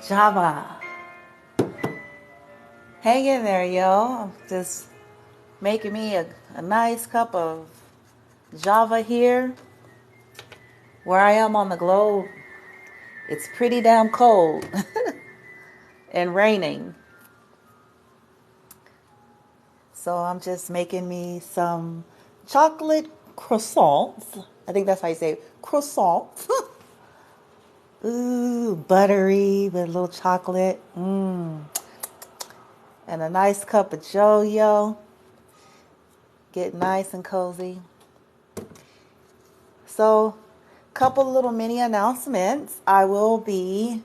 Java. Hang in there, yo. I'm just making me a nice cup of Java here. Where I am on the globe, it's pretty damn cold and raining. So I'm just making me some chocolate croissants. I think that's how you say it. Croissants. Ooh, buttery with a little chocolate. And a nice cup of Joe-Yo. Get nice and cozy. So, couple little mini announcements. I will be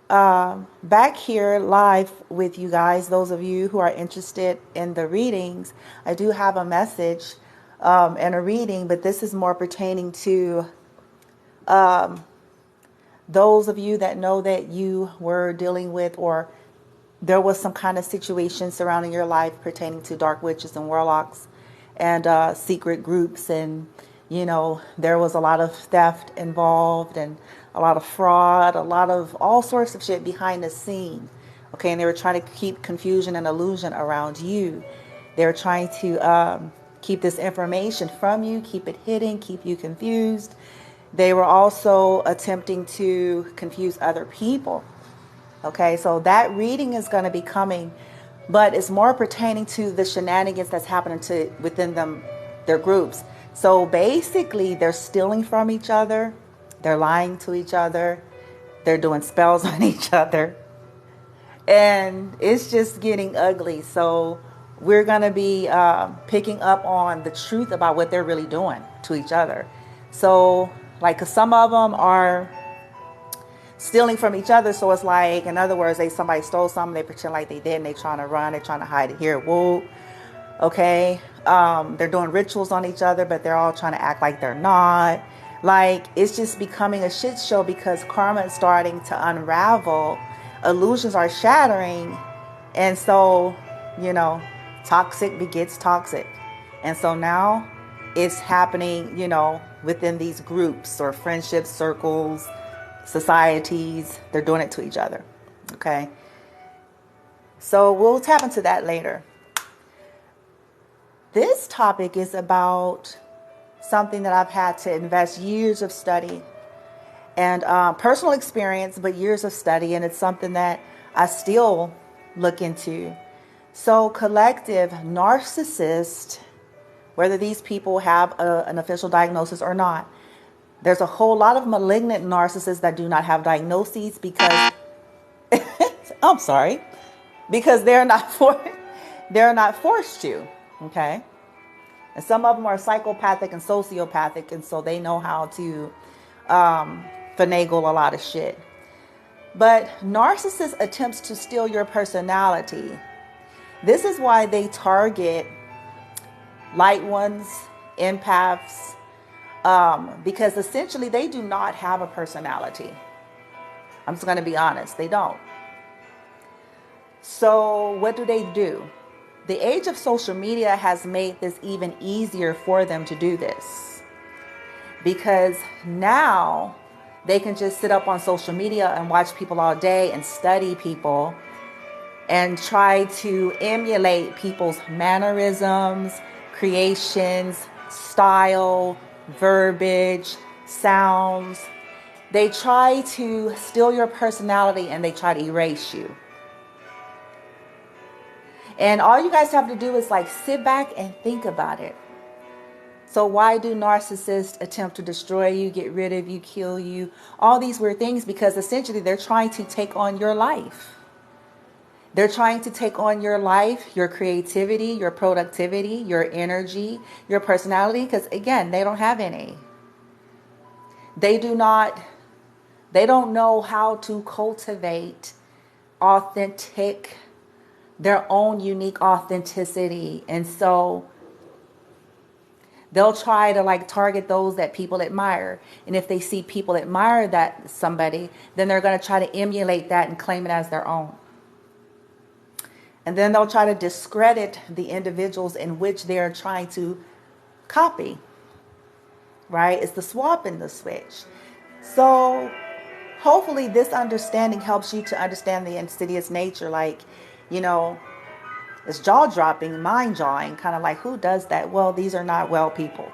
back here live with you guys. Those of you who are interested in the readings, I do have a message and a reading, but this is more pertaining to those of you that know that you were dealing with, or there was some kind of situation surrounding your life pertaining to dark witches and warlocks and secret groups, and there was a lot of theft involved and a lot of fraud, a lot of all sorts of shit behind the scene. Okay, and they were trying to keep confusion and illusion around you. They were trying to keep this information from you, keep it hidden, keep you confused. They were also attempting to confuse other people. Okay, so that reading is going to be coming, but it's more pertaining to the shenanigans that's happening within their groups. So basically, they're stealing from each other, they're lying to each other, they're doing spells on each other, and it's just getting ugly. So we're going to be picking up on the truth about what they're really doing to each other. So, like, some of them are stealing from each other. So it's like, in other words, somebody stole something, they pretend like they did, and they're trying to run, they're trying to hide it here. Whoa. Okay. They're doing rituals on each other, but they're all trying to act like they're not. Like, it's just becoming a shit show because karma is starting to unravel. Illusions are shattering. And so, toxic begets toxic. And so now it's happening, within these groups or friendships, circles, societies. They're doing it to each other. Okay. So we'll tap into that later. This topic is about something that I've had to invest years of study and personal experience, but years of study. And it's something that I still look into. So collective narcissist, whether these people have an official diagnosis or not, there's a whole lot of malignant narcissists that do not have diagnoses because I'm sorry, because they're not forced to. Okay, and some of them are psychopathic and sociopathic, and so they know how to finagle a lot of shit. But narcissist attempts to steal your personality. This is why they target light ones, empaths, because essentially they do not have a personality. I'm just going to be honest, they don't. So what do? The age of social media has made this even easier for them to do this, because now they can just sit up on social media and watch people all day and study people and try to emulate people's mannerisms, creations, style, verbiage, sounds. They try to steal your personality and they try to erase you. And all you guys have to do is sit back and think about it. So why do narcissists attempt to destroy you, get rid of you, kill you, all these weird things? Because essentially they're trying to take on your life. They're trying to take on your life, your creativity, your productivity, your energy, your personality, because again, they don't have any. They don't know how to cultivate their own unique authenticity. And so they'll try to target those that people admire. And if they see people admire that somebody, then they're going to try to emulate that and claim it as their own. And then they'll try to discredit the individuals in which they're trying to copy. Right? It's the swap and the switch. So hopefully this understanding helps you to understand the insidious nature. Like, you know, it's jaw-dropping, mind-jawing, kind of like, who does that? Well, these are not well people.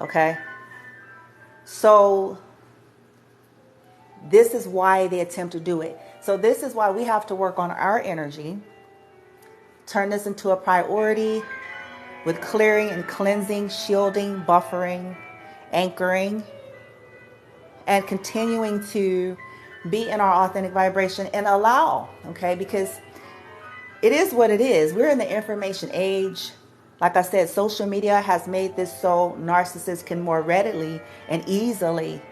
Okay? So this is why they attempt to do it. So this is why we have to work on our energy, turn this into a priority with clearing and cleansing, shielding, buffering, anchoring, and continuing to be in our authentic vibration and allow, okay? Because it is what it is. We're in the information age. Like I said, social media has made this so narcissists can more readily and easily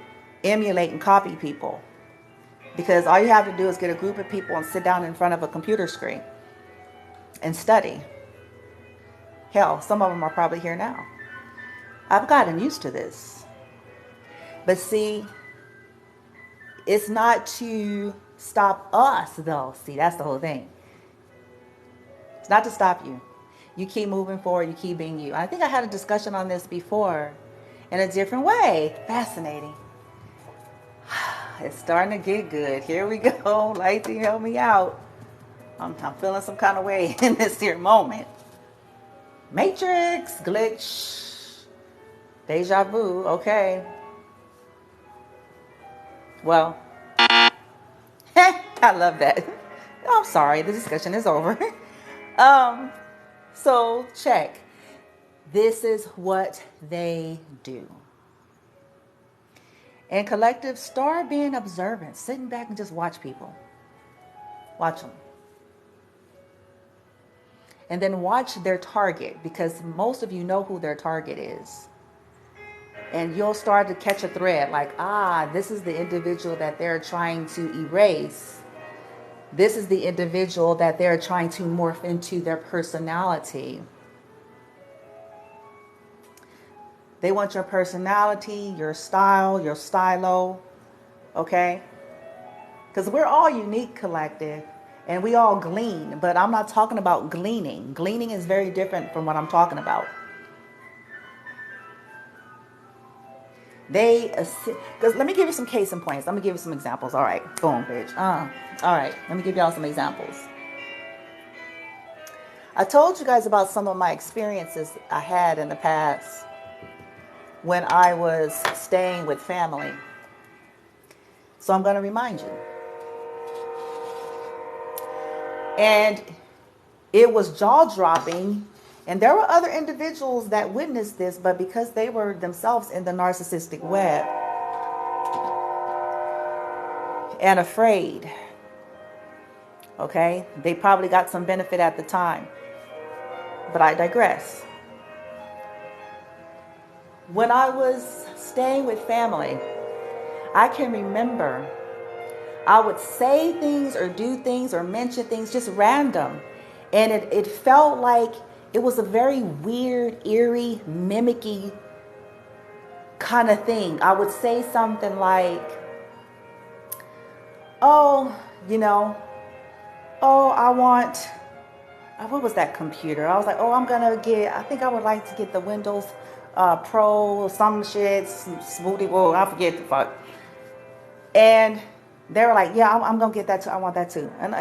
emulate and copy people. Because all you have to do is get a group of people and sit down in front of a computer screen and study. Hell, some of them are probably here now. I've gotten used to this. But see, it's not to stop us, though. See, that's the whole thing. It's not to stop you. You keep moving forward. You keep being you. I think I had a discussion on this before in a different way. Fascinating. It's starting to get good. Here we go. Lighty, help me out. I'm feeling some kind of way in this here moment. Matrix, glitch, deja vu. Okay. Well, I love that. I'm sorry. The discussion is over. So check. This is what they do. And collective, start being observant, sitting back and just watch people. Watch them. And then watch their target, because most of you know who their target is. And you'll start to catch a thread like, this is the individual that they're trying to erase. This is the individual that they're trying to morph into their personality. They want your personality, your style, your stylo, okay? Because we're all unique, collective, and we all glean, but I'm not talking about gleaning. Gleaning is very different from what I'm talking about. Because let me give you some case in points. Let me give you some examples. All right, boom, bitch. All right, let me give y'all some examples. I told you guys about some of my experiences I had in the past when I was staying with family. So I'm going to remind you. And it was jaw-dropping. And there were other individuals that witnessed this, but because they were themselves in the narcissistic web and afraid, okay, they probably got some benefit at the time. But I digress. When I was staying with family, I can remember I would say things or do things or mention things just random. And it felt like it was a very weird, eerie, mimicky kind of thing. I would say something like, I want, what was that computer? I was like, I think I would like to get the Windows Pro, some shit, smoothie, I forget the fuck. And they were like, yeah, I'm going to get that too. I want that too. And,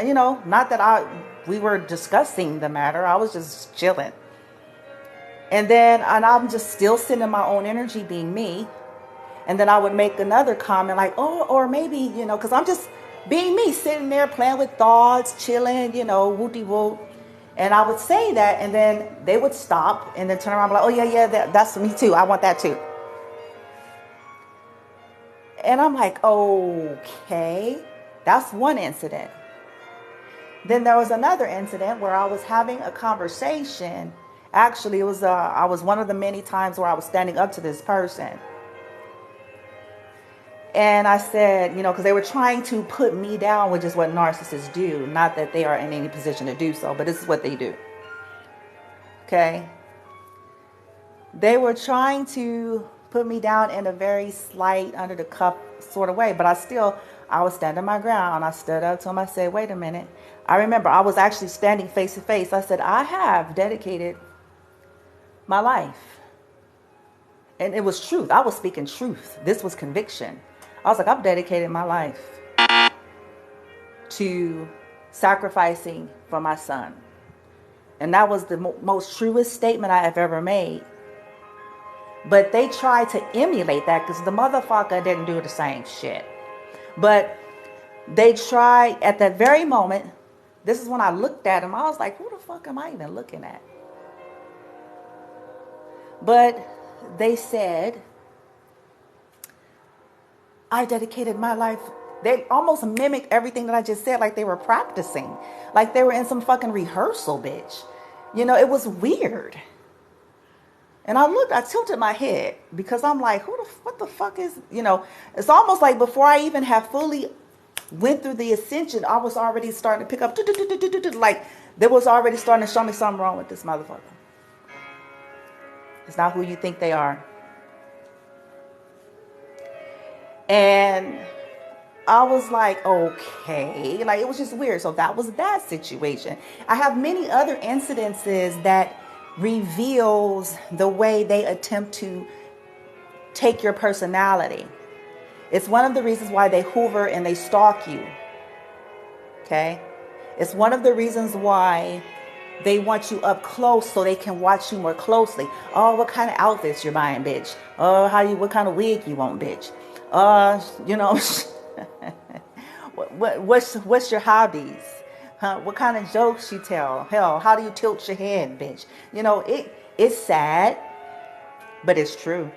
not that we were discussing the matter. I was just chilling. And I'm just still sitting in my own energy being me. And then I would make another comment like, or maybe, because I'm just being me, sitting there playing with thoughts, chilling, whoop-de-whoop. And I would say that, and then they would stop and then turn around and be like, oh, yeah, that's me too. I want that too. And I'm like, okay, that's one incident. Then there was another incident where I was having a conversation. Actually, I was one of the many times where I was standing up to this person. And I said, because they were trying to put me down, which is what narcissists do. Not that they are in any position to do so, but this is what they do. Okay? They were trying to put me down in a very slight, under the cuff sort of way. But I was standing my ground. I stood up to him. I said, wait a minute. I remember I was actually standing face to face. I said, I have dedicated my life. And it was truth. I was speaking truth. This was conviction. I was like, I've dedicated my life to sacrificing for my son. And that was the most truest statement I have ever made. But they tried to emulate that because the motherfucker didn't do the same shit. But they tried at that very moment. This is when I looked at him. I was like, who the fuck am I even looking at? But they said, I dedicated my life. They almost mimicked everything that I just said, like they were practicing. Like they were in some fucking rehearsal, bitch. You know, it was weird. And I tilted my head because I'm like, what the fuck is, you know, it's almost like before I even have fully went through the ascension, I was already starting to pick up, like there was already starting to show me something wrong with this motherfucker. It's not who you think they are. And I was like, okay, like it was just weird. So that was that situation. I have many other incidences that reveals the way they attempt to take your personality. It's one of the reasons why they hoover and they stalk you. Okay? It's one of the reasons why they want you up close so they can watch you more closely. Oh, what kind of outfits you're buying, bitch? Oh, what kind of wig you want, bitch? You know, what's your hobbies? Huh? What kind of jokes you tell? Hell, how do you tilt your head, bitch? You know, it's sad, but it's true.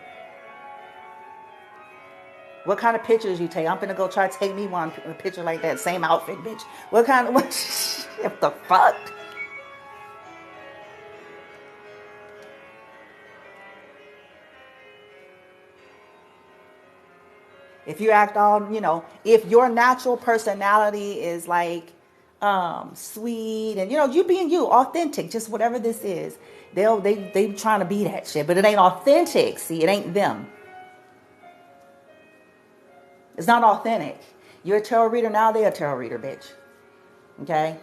What kind of pictures you take? I'm gonna go try to take me one a picture like that, same outfit, bitch. What the fuck? If you act all, you know, if your natural personality is like sweet and, you know, you being you, authentic, just whatever this is, they trying to be that shit, but it ain't authentic. See, it ain't them. It's not authentic. You're a tarot reader now, they're a tarot reader, bitch. Okay?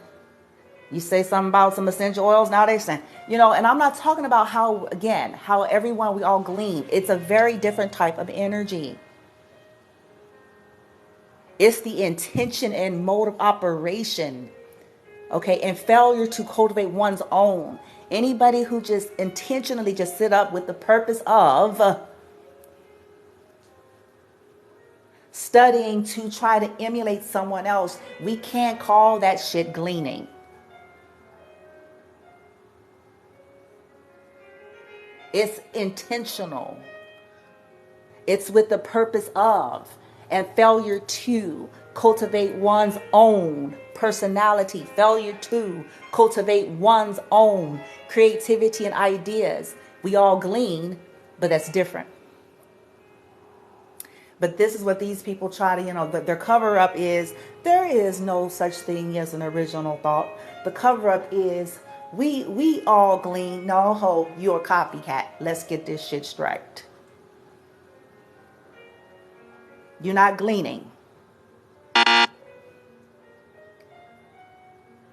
You say something about some essential oils, now they're saying, you know, and I'm not talking about how everyone, we all glean. It's a very different type of energy. It's the intention and mode of operation, okay, and failure to cultivate one's own. Anybody who just intentionally just sit up with the purpose of studying to try to emulate someone else, we can't call that shit gleaning. It's intentional. It's with the purpose of, and failure to cultivate one's own personality, failure to cultivate one's own creativity and ideas. We all glean, but that's different. But this is what these people try to, you know, their cover up is, there is no such thing as an original thought. The cover up is, we all glean. No, ho, you're a copycat. Let's get this shit straight. You're not gleaning.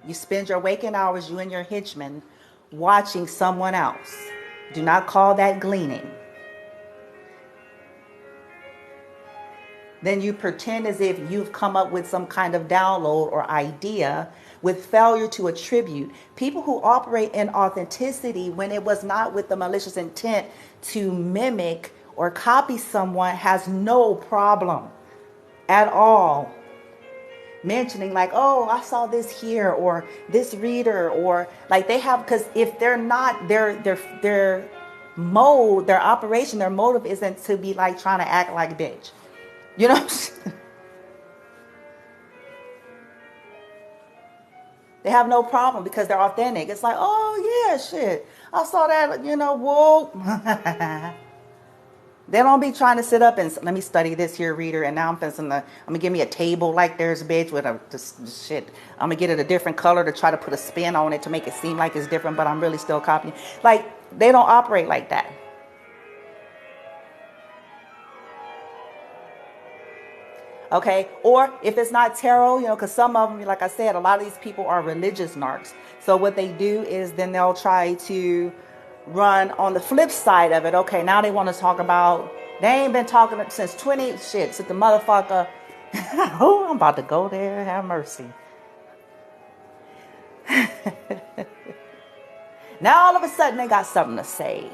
You spend your waking hours, you and your henchman, watching someone else. Do not call that gleaning. Then you pretend as if you've come up with some kind of download or idea with failure to attribute. People who operate in authenticity when it was not with the malicious intent to mimic or copy someone has no problem at all mentioning like, oh, I saw this here, or this reader, or like they have, because if they're not, their mode, their operation, their motive isn't to be like trying to act like a bitch. You know what I'm saying? They have no problem because they're authentic. It's like, oh yeah, shit, I saw that, you know, whoa. They don't be trying to sit up and let me study this here reader, and now I'm gonna give me a table like there's a bitch with this shit. I'm gonna get it a different color to try to put a spin on it to make it seem like it's different, but I'm really still copying. Like, they don't operate like that. Okay, or if it's not tarot, you know, because some of them, like I said, a lot of these people are religious narcs. So what they do is then they'll try to run on the flip side of it. Okay, now they want to talk about They ain't been talking since 20 shit. Since the motherfucker. Oh, I'm about to go there. Have mercy. Now all of a sudden they got something to say.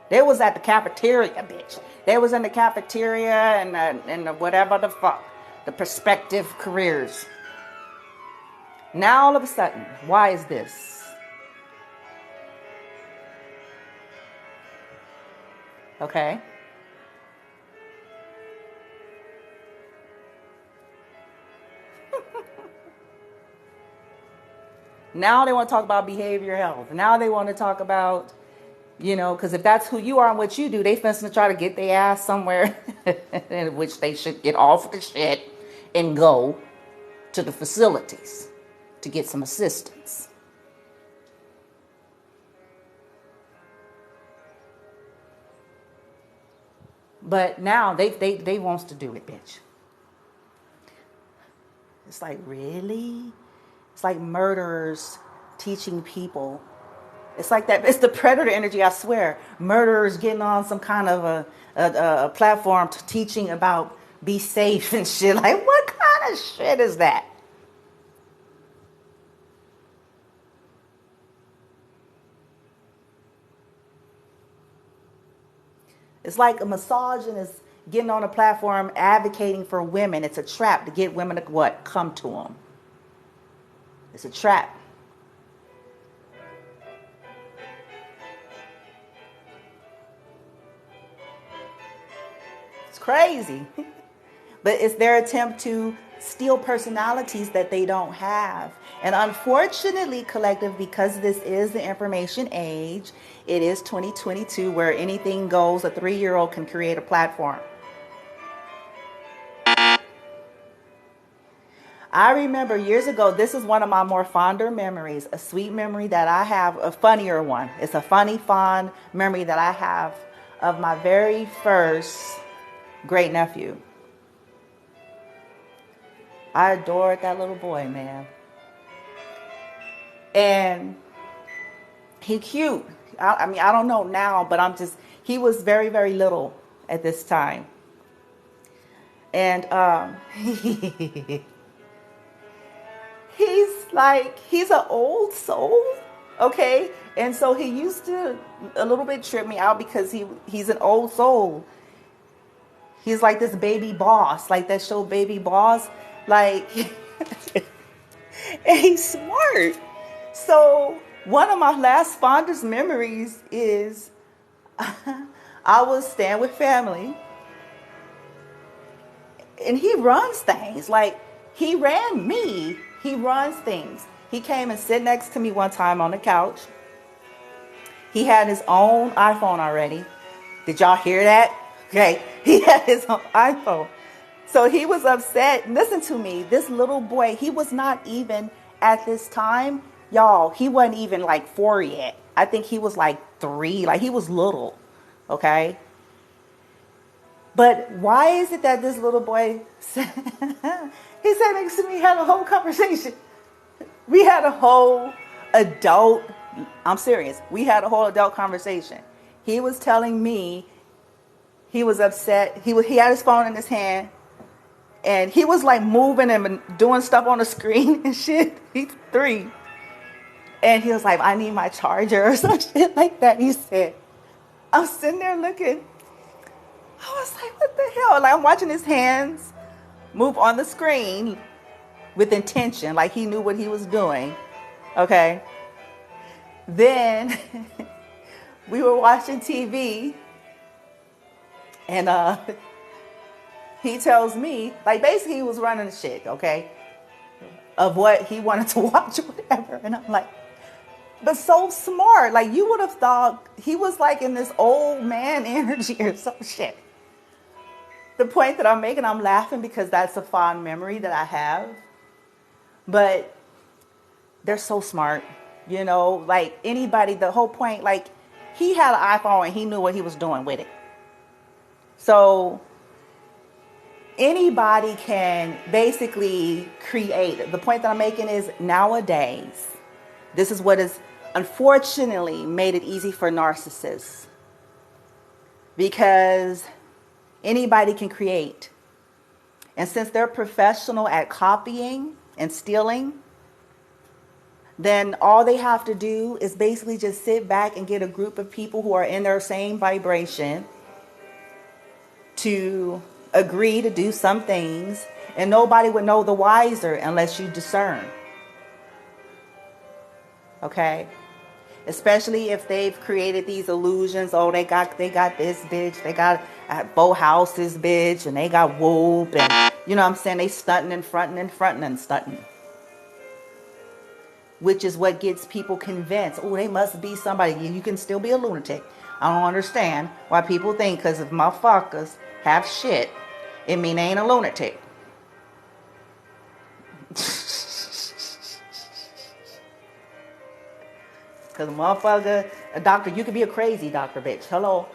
They was at the cafeteria, bitch. They was in the cafeteria and the whatever the fuck. The prospective careers. Now all of a sudden, why is this? Okay. Now they want to talk about behavioral health. Now they want to talk about, because if that's who you are and what you do, they finna try to get their ass somewhere in which they should get off the shit and go to the facilities to get some assistance. But now they wants to do it, bitch. It's like, really? It's like murderers teaching people. It's like that. It's the predator energy, I swear. Murderers getting on some kind of a platform teaching about be safe and shit. Like, what kind of shit is that? It's like a misogynist getting on a platform advocating for women. It's a trap to get women to what? Come to them. It's a trap. It's crazy. But it's their attempt to steal personalities that they don't have. And unfortunately, collective, because this is the information age, it is 2022 where anything goes. A 3-year-old can create a platform. I remember years ago, this is one of my more fonder memories, a sweet memory that I have, a funnier one. It's a funny, fond memory that I have of my very first great nephew. I adored that little boy, man. And he cute. I mean, I don't know now, but he was very, very little at this time. And he's an old soul, okay? And so he used to a little bit trip me out because he's an old soul. He's like this baby boss, like that show Baby Boss. Like, and he's smart. So one of my last fondest memories is I was staying with family. And he runs things. Like, he ran me. He runs things. He came and sit next to me one time on the couch. He had his own iPhone already. Did y'all hear that? Okay. He had his own iPhone. So he was upset. Listen to me. This little boy, he was not even at this time. Y'all, he wasn't even like 4 yet. I think he was like 3. Like, he was little. Okay. But why is it that this little boy said, he sat next to me, had a whole conversation. We had a whole adult, I'm serious. We had a whole adult conversation. He was telling me he was upset. He had his phone in his hand. And he was like moving and doing stuff on the screen and shit. He's 3. And he was like, I need my charger or some shit like that. He said, I'm sitting there looking. I was like, what the hell? Like, I'm watching his hands move on the screen with intention. Like, he knew what he was doing. Okay. Then we were watching TV. And he tells me, like, basically he was running the shit, okay, of what he wanted to watch or whatever. And I'm like, but so smart. Like, you would have thought he was like in this old man energy or some shit. The point that I'm making, I'm laughing because that's a fond memory that I have. But they're so smart, like anybody, the whole point, like, he had an iPhone and he knew what he was doing with it. So anybody can basically create. The point that I'm making is nowadays, this is what has unfortunately made it easy for narcissists. because anybody can create. And since they're professional at copying and stealing, then all they have to do is basically just sit back and get a group of people who are in their same vibration to agree to do some things, and nobody would know the wiser unless you discern. Okay? Especially if they've created these illusions. Oh, they got this bitch. They got 4 houses, bitch. And they got whoop. And you know what I'm saying? They stunting and fronting and fronting and stunting. Which is what gets people convinced. Oh, they must be somebody. You can still be a lunatic. I don't understand why people think because if motherfuckers have shit, it mean they ain't a lunatic. Because motherfucker, a doctor, you could be a crazy doctor, bitch. Hello.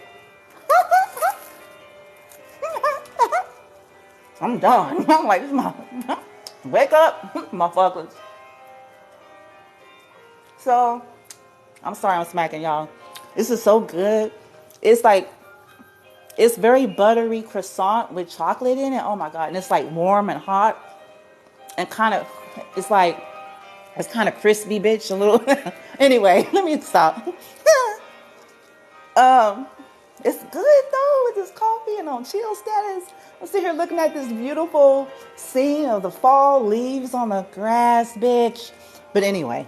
I'm done. I'm like, wake up, motherfuckers. So, I'm sorry I'm smacking y'all. This is so good. It's like, it's very buttery croissant with chocolate in it. Oh my God. And it's like warm and hot. And kind of, it's kind of crispy, bitch, a little. Anyway, let me stop. It's good though with this coffee and on chill status. I'm sitting here looking at this beautiful scene of the fall leaves on the grass, bitch. But anyway.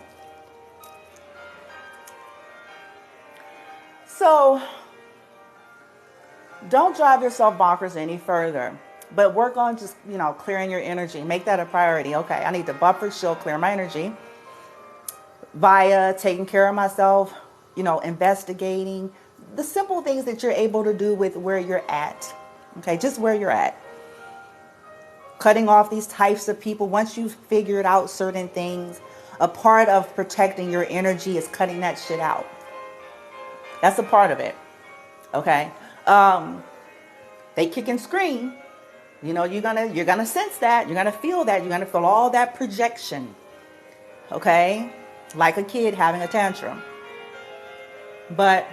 So, don't drive yourself bonkers any further. But work on just, clearing your energy. Make that a priority. Okay, I need to buffer, shield, clear my energy via taking care of myself, investigating the simple things that you're able to do with where you're at. Okay, just where you're at. Cutting off these types of people. Once you've figured out certain things, a part of protecting your energy is cutting that shit out. That's a part of it. Okay. They kick and scream. You're gonna sense that. You're gonna feel that. You're gonna feel all that projection. Okay? Like a kid having a tantrum. But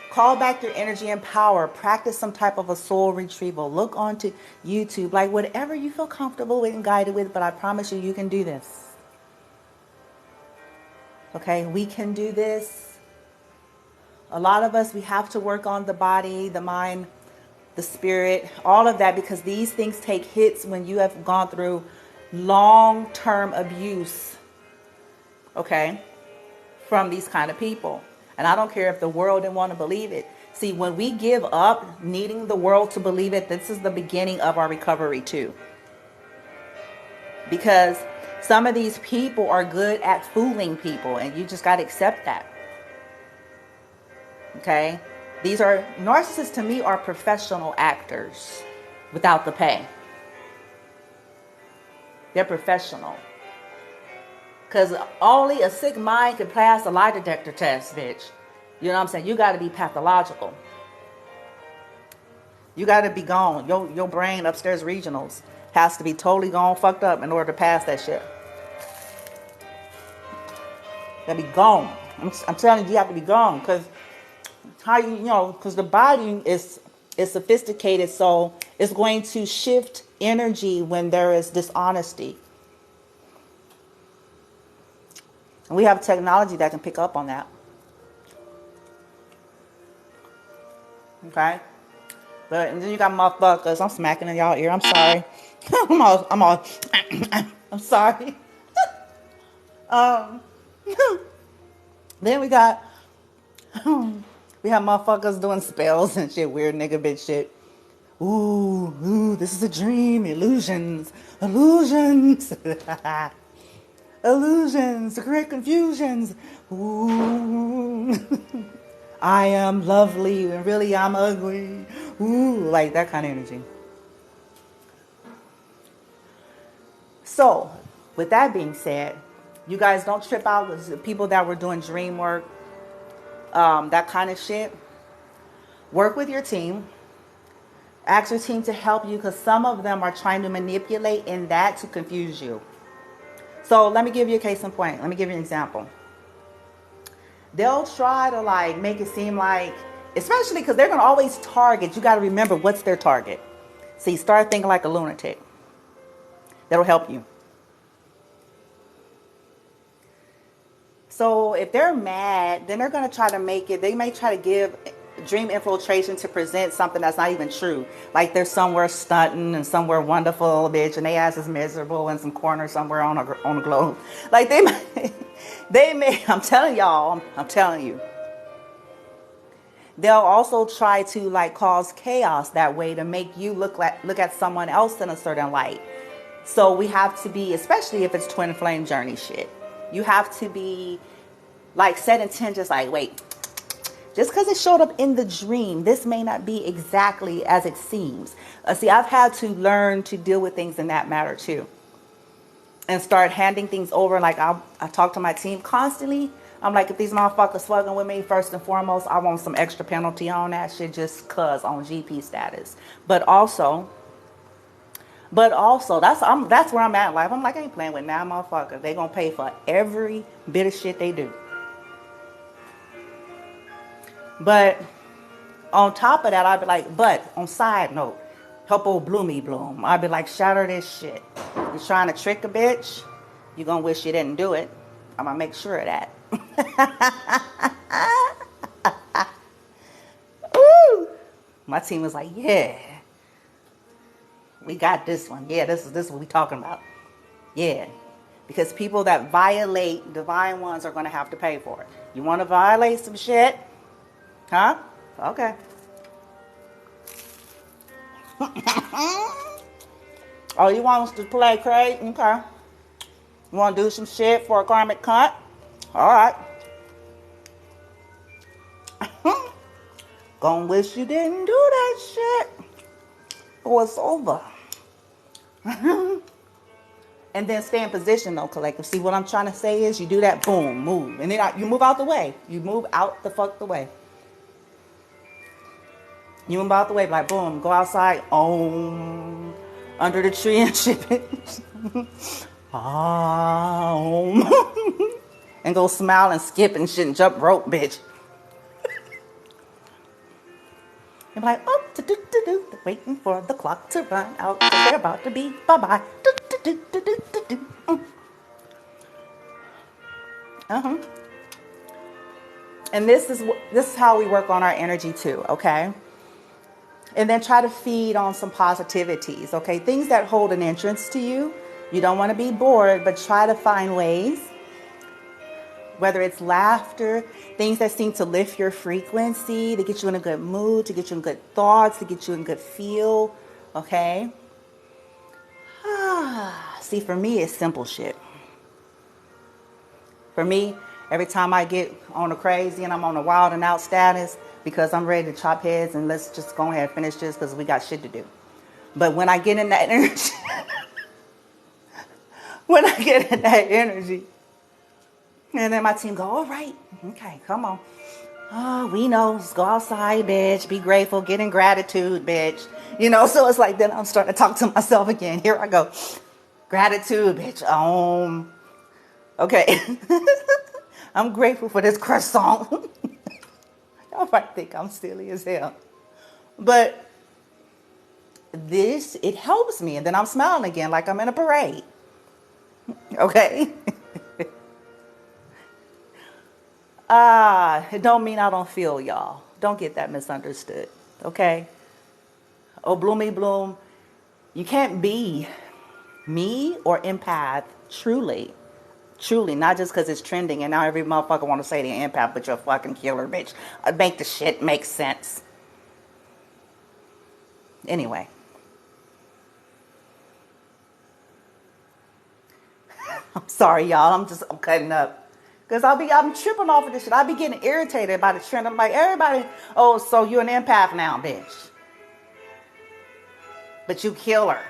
call back your energy and power. Practice some type of a soul retrieval. Look onto YouTube, like whatever you feel comfortable with and guided with, but I promise you can do this. Okay? We can do this. A lot of us, we have to work on the body, the mind, the spirit, all of that, because these things take hits when you have gone through long-term abuse, okay, from these kind of people. And I don't care if the world didn't want to believe it. See, when we give up needing the world to believe it, this is the beginning of our recovery too. Because some of these people are good at fooling people, and you just got to accept that. Okay? These are, narcissists to me are professional actors without the pay. They're professional. Because only a sick mind can pass a lie detector test, bitch. You know what I'm saying? You got to be pathological. You got to be gone. Your brain upstairs regionals has to be totally gone, fucked up in order to pass that shit. Got to be gone. I'm telling you, you have to be gone. Because because the body is sophisticated, so it's going to shift energy when there is dishonesty. And we have technology that can pick up on that. Okay? But and then you got motherfuckers. I'm smacking in y'all ear. I'm sorry. I'm sorry. Then we got we have motherfuckers doing spells and shit, weird nigga bitch shit. Ooh, this is a dream. Illusions. Illusions, to create confusions. Ooh. I am lovely and really I'm ugly. Ooh, like that kind of energy. So, with that being said, you guys don't trip out with the people that were doing dream work, that kind of shit. Work with your team. Ask your team to help you, because some of them are trying to manipulate in that to confuse you. So let me give you a case in point. Let me give you an example. They'll try to make it seem like especially because they're going to always target. You got to remember what's their target. See, start thinking like a lunatic. That'll help you. So if they're mad, then they're going to try to make it, they may try to give dream infiltration to present something that's not even true. Like they're somewhere stunting and somewhere wonderful, bitch, and they ass is miserable in some corner somewhere on a globe. Like they may, I'm telling y'all, I'm telling you. They'll also try to like cause chaos that way to make you look at someone else in a certain light. So we have to be, especially if it's twin flame journey shit, you have to be like set intentions like, wait, just because it showed up in the dream, this may not be exactly as it seems. See, I've had to learn to deal with things in that matter too. And start handing things over. Like I talk to my team constantly. I'm like, if these motherfuckers fucking with me, first and foremost, I want some extra penalty on that shit just cause on GP status. But also, that's where I'm at in life. I'm like, I ain't playing with now, motherfucker. They gonna pay for every bit of shit they do. But on top of that, I'd be like, but on side note, help old Bloomy Bloom. I'd be like, shatter this shit. You're trying to trick a bitch, you're gonna wish you didn't do it. I'm gonna make sure of that. Ooh. My team was like, yeah, we got this one. Yeah, this is what we talking about. Yeah, because people that violate divine ones are gonna have to pay for it. You want to violate some shit? Huh? Okay. Oh, you want us to play crazy? Okay. You want to do some shit for a karmic cut? All right. Gonna wish you didn't do that shit. Or it's over. And then stay in position though, collective. See, what I'm trying to say is you do that, boom, move. And then you move out the way. You move out the fuck the way. You move out the way, like boom, go outside, under the tree and shit. And go smile and skip and shit and jump rope, bitch. And be like, waiting for the clock to run out. They're about to be bye-bye. And this is how we work on our energy too, okay? And then try to feed on some positivities, okay? Things that hold an interest to you. You don't want to be bored, but try to find ways, whether it's laughter, things that seem to lift your frequency, to get you in a good mood, to get you in good thoughts, to get you in good feel, okay? See, for me, it's simple shit. For me, every time I get on a crazy and I'm on a wild and out status, because I'm ready to chop heads and let's just go ahead and finish this because we got shit to do. But when I get in that energy, and then my team go, all right, okay, come on. Oh, we know, just go outside, bitch, be grateful, get in gratitude, bitch. You know, so it's like, then I'm starting to talk to myself again. Here I go. Gratitude, bitch. Okay. I'm grateful for this croissant. Y'all might think I'm silly as hell. But it helps me. And then I'm smiling again like I'm in a parade. Okay? It don't mean I don't feel y'all. Don't get that misunderstood. Okay? Oh, Bloomy Bloom, you can't be me or empath truly. Truly, not just because it's trending and now every motherfucker want to say they're empath, but you're a fucking killer, bitch. Make the shit make sense. Anyway. I'm sorry, y'all. I'm cutting up. Because I'm tripping off of this shit. I be getting irritated by the trend. I'm like, everybody, oh, so you're an empath now, bitch. But you killer.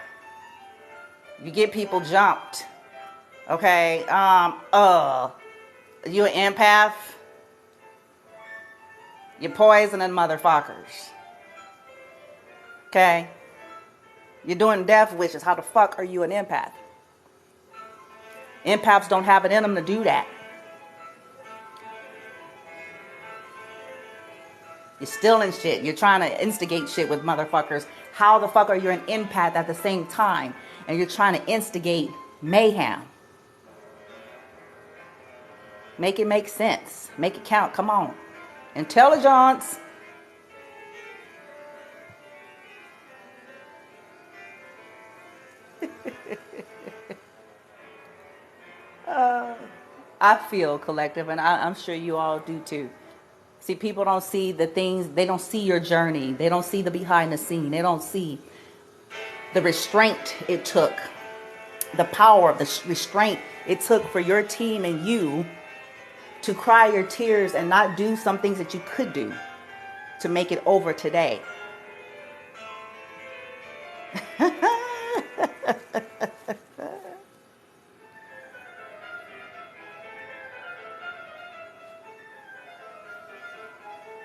You get people jumped. Okay, you an empath? You're poisoning motherfuckers. Okay? You're doing death wishes. How the fuck are you an empath? Empaths don't have it in them to do that. You're stealing shit. You're trying to instigate shit with motherfuckers. How the fuck are you an empath at the same time? And you're trying to instigate mayhem. Make it make sense. Make it count. Come on. Intelligence. I feel collective, and I'm sure you all do too. See, people don't see the things, they don't see your journey. They don't see the behind the scene. They don't see the restraint it took, the power of the restraint it took for your team and you to cry your tears and not do some things that you could do to make it over today.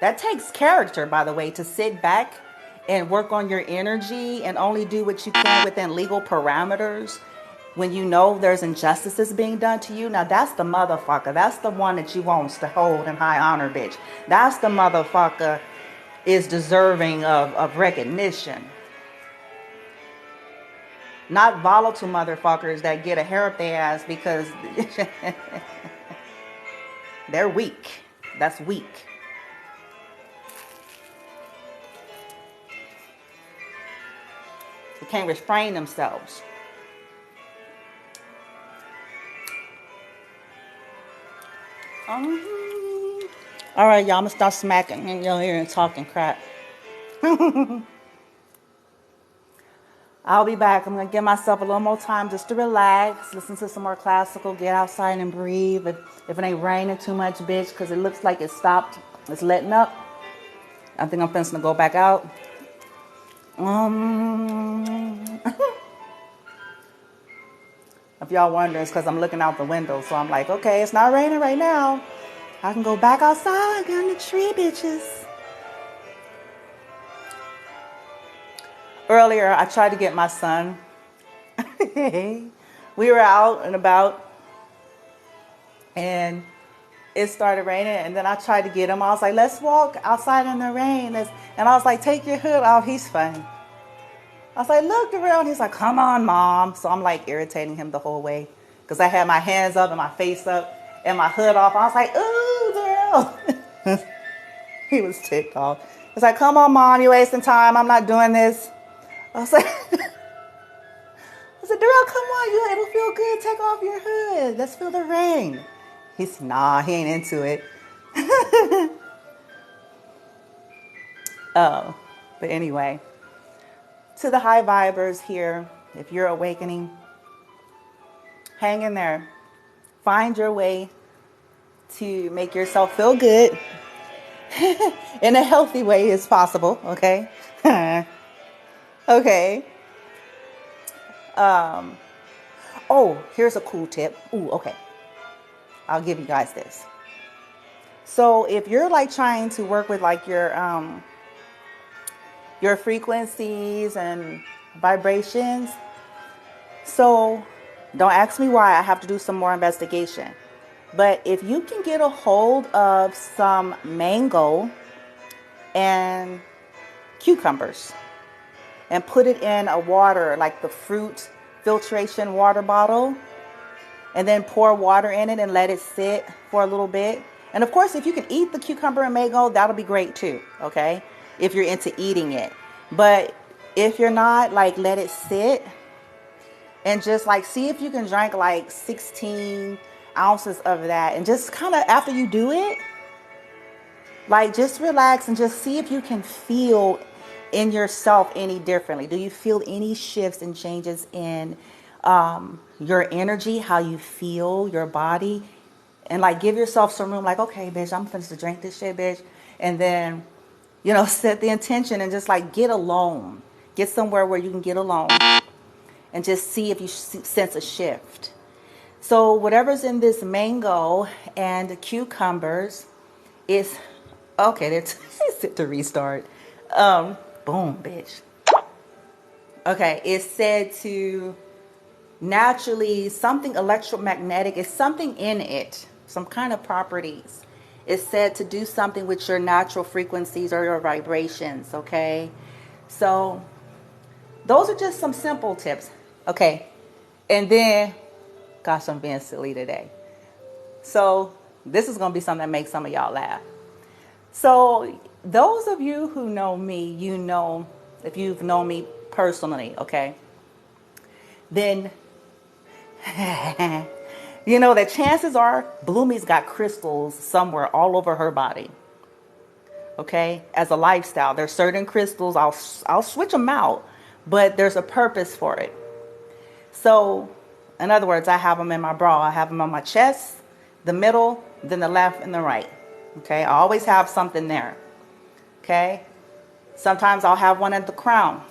That takes character, by the way, to sit back and work on your energy and only do what you can within legal parameters when you know there's injustices being done to you. Now, that's the motherfucker. That's the one that you wants to hold in high honor, bitch. That's the motherfucker is deserving of recognition. Not volatile motherfuckers that get a hair up their ass because they're weak. That's weak. They can't restrain themselves. All right, y'all, I'm gonna start smacking in your ear and talking crap. I'll be back. I'm gonna give myself a little more time just to relax, listen to some more classical, get outside and breathe. If it ain't raining too much, bitch, because it looks like it stopped. It's letting up. I think I'm finna go back out. If y'all wondering, it's because I'm looking out the window. So I'm like, okay, it's not raining right now. I can go back outside, get in the tree, bitches. Earlier, I tried to get my son. We were out and about, and it started raining. And then I tried to get him. I was like, let's walk outside in the rain. And I was like, take your hood off. He's funny. I was like, look around. He's like, come on, Mom. So I'm like irritating him the whole way because I had my hands up and my face up and my hood off. I was like, ooh, girl. He was ticked off. He's like, come on, Mom. You're wasting time. I'm not doing this. I was like, I said, Darrell, come on. It'll feel good. Take off your hood. Let's feel the rain. He's, nah, he ain't into it. Oh, but anyway. To the high vibers here, if you're awakening, hang in there. Find your way to make yourself feel good in a healthy way as possible, okay? Okay. Oh, here's a cool tip. Ooh, okay. I'll give you guys this. So if you're like trying to work with like your frequencies and vibrations. So don't ask me why. I have to do some more investigation. But if you can get a hold of some mango and cucumbers and put it in a water, like the fruit filtration water bottle, and then pour water in it and let it sit for a little bit. And of course, if you can eat the cucumber and mango, that'll be great too, okay? If you're into eating it. But if you're not, like, let it sit and just like see if you can drink like 16 ounces of that, and just kind of after you do it, like just relax and just see if you can feel in yourself any differently. Do you feel any shifts and changes in your energy, how you feel, your body? And like give yourself some room, like, okay, bitch, I'm finished to drink this shit, bitch. And then, you know, set the intention and just like get alone. Get somewhere where you can get alone and just see if you sense a shift. So whatever's in this mango and the cucumbers is, okay, it's set to restart. Boom, bitch. Okay, it's said to naturally, something electromagnetic is something in it, some kind of properties. It's said to do something with your natural frequencies or your vibrations, okay? So those are just some simple tips. Okay. And then, gosh, I'm being silly today. So this is going to be something that makes some of y'all laugh. So those of you who know me, you know, if you've known me personally, okay, then you know that chances are Bloomie's got crystals somewhere all over her body. Okay, as a lifestyle, there's certain crystals, I'll switch them out, but there's a purpose for it. So, in other words, I have them in my bra. I have them on my chest, the middle, then the left and the right. Okay, I always have something there. Okay, sometimes I'll have one at the crown.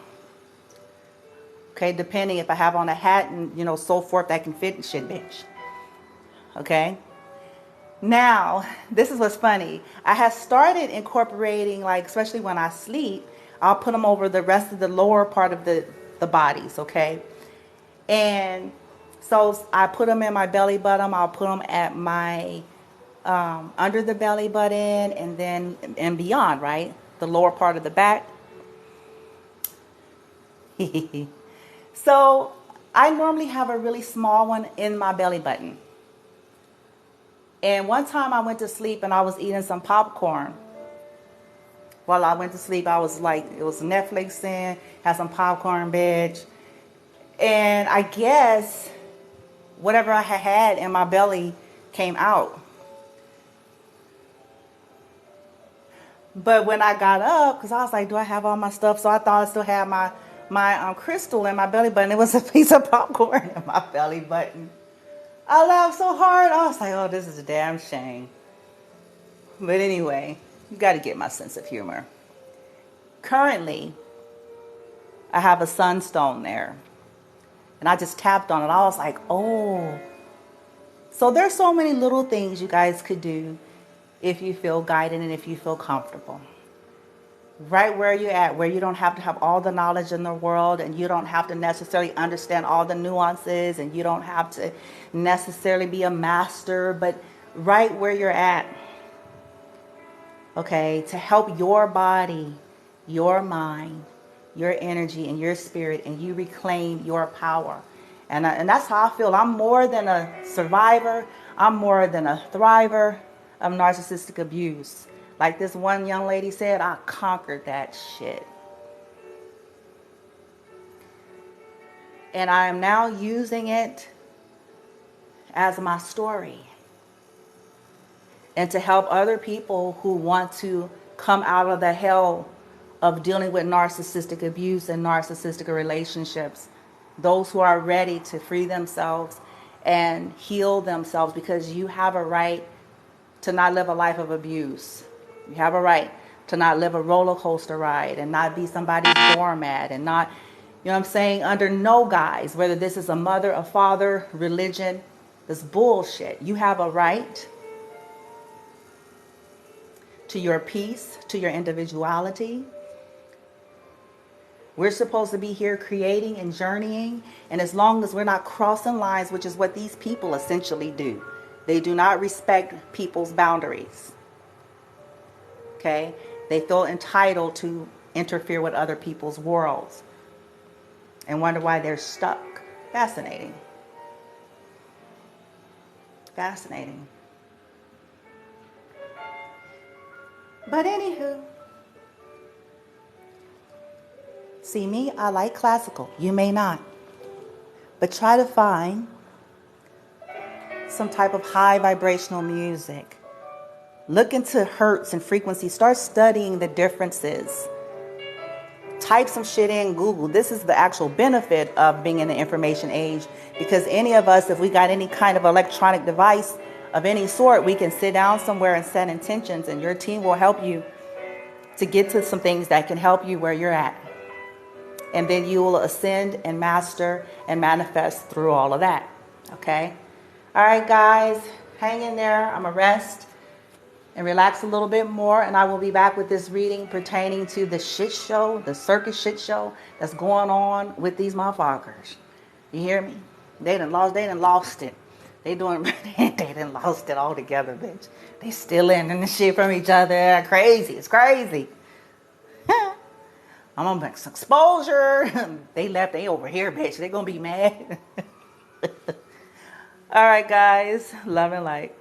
Okay, depending if I have on a hat and, you know, so forth, that can fit and shit, bitch. Okay. Now, this is what's funny. I have started incorporating, like, especially when I sleep, I'll put them over the rest of the lower part of the bodies, okay? And so I put them in my belly button. I'll put them at my, under the belly button and then and beyond, right? The lower part of the back. So I normally have a really small one in my belly button. And one time I went to sleep and I was eating some popcorn. While I went to sleep, I was like, it was Netflixing, had some popcorn, bitch. And I guess whatever I had in my belly came out. But when I got up, because I was like, do I have all my stuff? So I thought I still had my crystal in my belly button. It was a piece of popcorn in my belly button. I laughed so hard. I was like, oh, this is a damn shame. But anyway, you got to get my sense of humor. Currently, I have a sunstone there. And I just tapped on it. I was like, oh. So there's so many little things you guys could do if you feel guided and if you feel comfortable. Right where you're at, where you don't have to have all the knowledge in the world and you don't have to necessarily understand all the nuances and you don't have to necessarily be a master, but right where you're at, okay, to help your body, your mind, your energy and your spirit, and you reclaim your power. And that's how I feel. I'm more than a survivor. I'm more than a thriver of narcissistic abuse. Like this one young lady said, I conquered that shit. And I am now using it as my story. And to help other people who want to come out of the hell of dealing with narcissistic abuse and narcissistic relationships. Those who are ready to free themselves and heal themselves, because you have a right to not live a life of abuse. You have a right to not live a roller coaster ride and not be somebody's doormat and not, you know what I'm saying, under no guise, whether this is a mother, a father, religion, this bullshit. You have a right to your peace, to your individuality. We're supposed to be here creating and journeying, and as long as we're not crossing lines, which is what these people essentially do. They do not respect people's boundaries. Okay? They feel entitled to interfere with other people's worlds and wonder why they're stuck. Fascinating. Fascinating. But anywho, see me, I like classical. You may not. But try to find some type of high vibrational music. Look into hertz and frequency. Start studying the differences. Type some shit in Google. This is the actual benefit of being in the information age, because any of us, if we got any kind of electronic device of any sort, we can sit down somewhere and set intentions, and your team will help you to get to some things that can help you where you're at. And then you will ascend and master and manifest through all of that. Okay? All right, guys, hang in there. I'm going to rest and relax a little bit more, and I will be back with this reading pertaining to the shit show, the circus shit show that's going on with these motherfuckers. You hear me? They done lost it. They doing, they done lost it all together, bitch. They stealing and the shit from each other. Crazy. It's crazy. I'm gonna make some exposure. They left. They over here, bitch. They gonna be mad. All right, guys. Love and light.